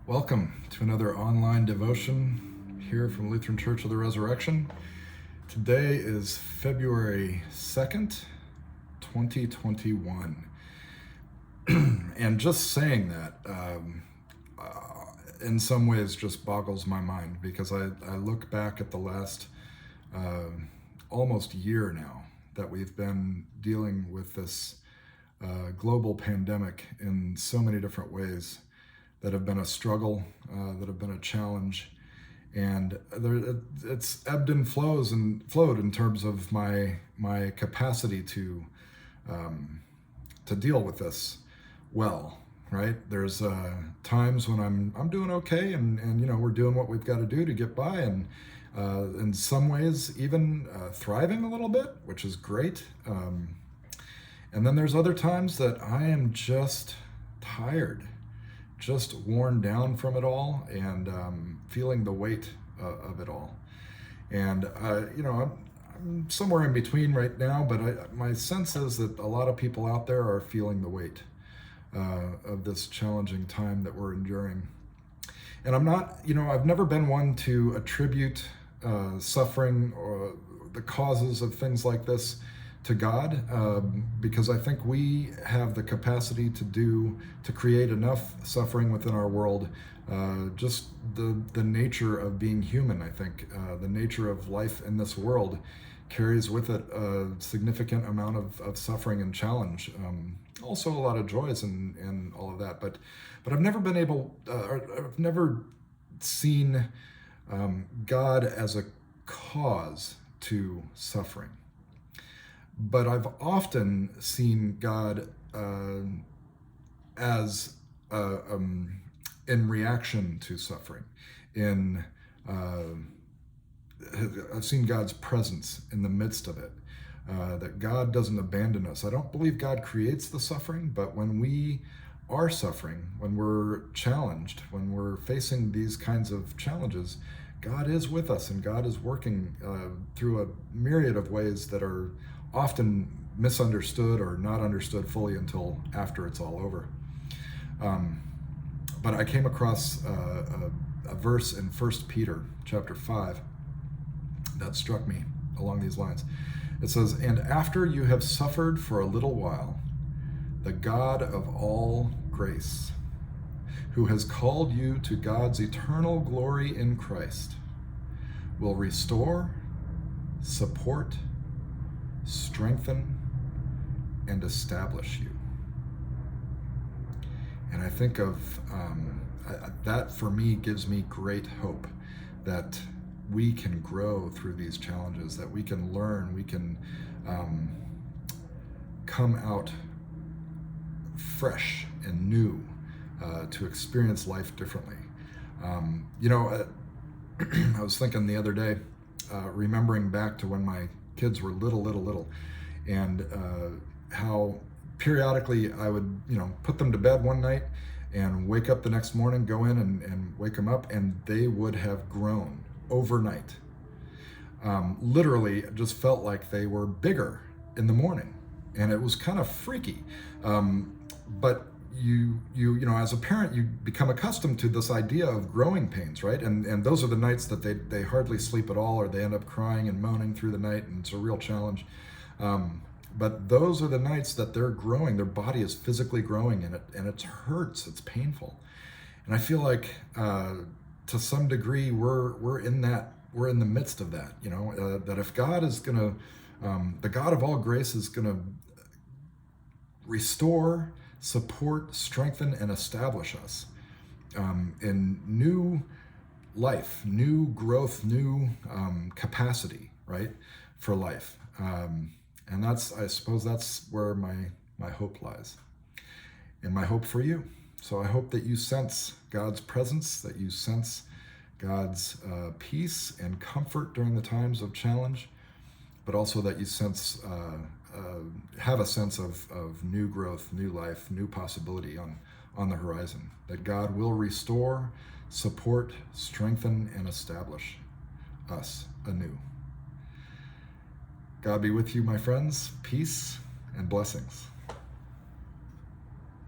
Welcome to another online devotion here from Lutheran Church of the Resurrection. Today is February 2nd, 2021. And just saying that in some ways just boggles my mind because I look back at the last almost year now that we've been dealing with this global pandemic in so many different ways that have been a struggle, that have been a challenge, and it's ebbed and flowed in terms of my capacity to deal with this well. Right? There's times when I'm doing okay, and we're doing what we've got to do to get by, and in some ways even thriving a little bit, which is great. And then there's other times that I am just tired, just worn down from it all, and feeling the weight of it all. And I'm somewhere in between right now, but my sense is that a lot of people out there are feeling the weight of this challenging time that we're enduring. And I've never been one to attribute suffering or the causes of things like this to God, because I think we have the capacity to create enough suffering within our world. Just the nature of being human, I think, the nature of life in this world carries with it a significant amount of suffering and challenge. Also a lot of joys and all of that, but I've never been able, I've never seen God as a cause to suffering. But I've often seen God as in reaction to suffering. I've seen God's presence in the midst of it. That God doesn't abandon us. I don't believe God creates the suffering, but when we are suffering, when we're challenged, when we're facing these kinds of challenges, God is with us, and God is working through a myriad of ways that are often misunderstood or not understood fully until after it's all over. But I came across a verse in 1 Peter chapter 5 that struck me along these lines. It says, "And after you have suffered for a little while, the God of all grace, who has called you to God's eternal glory in Christ, will restore, support, strengthen, and establish you." And I think of that, for me, gives me great hope that we can grow through these challenges, that we can learn, we can come out fresh and new to experience life differently. I was thinking the other day, remembering back to when my kids were little, and how periodically I would, put them to bed one night and wake up the next morning, go in and wake them up, and they would have grown overnight. Literally, it just felt like they were bigger in the morning, and it was kind of freaky. But you as a parent, you become accustomed to this idea of growing pains, right? And those are the nights that they hardly sleep at all, or they end up crying and moaning through the night, and it's a real challenge. But those are the nights that they're growing, their body is physically growing, and it hurts, it's painful. And I feel like to some degree we're in the midst of that, that if God is gonna, the God of all grace is gonna restore, support, strengthen, and establish us in new life, new growth, new capacity, right, for life. And I suppose that's where my hope lies, and my hope for you. So I hope that you sense God's presence, that you sense God's peace and comfort during the times of challenge, but also that you have a sense of new growth, new life, new possibility on the horizon, that God will restore, support, strengthen, and establish us anew. God be with you, my friends. Peace and blessings.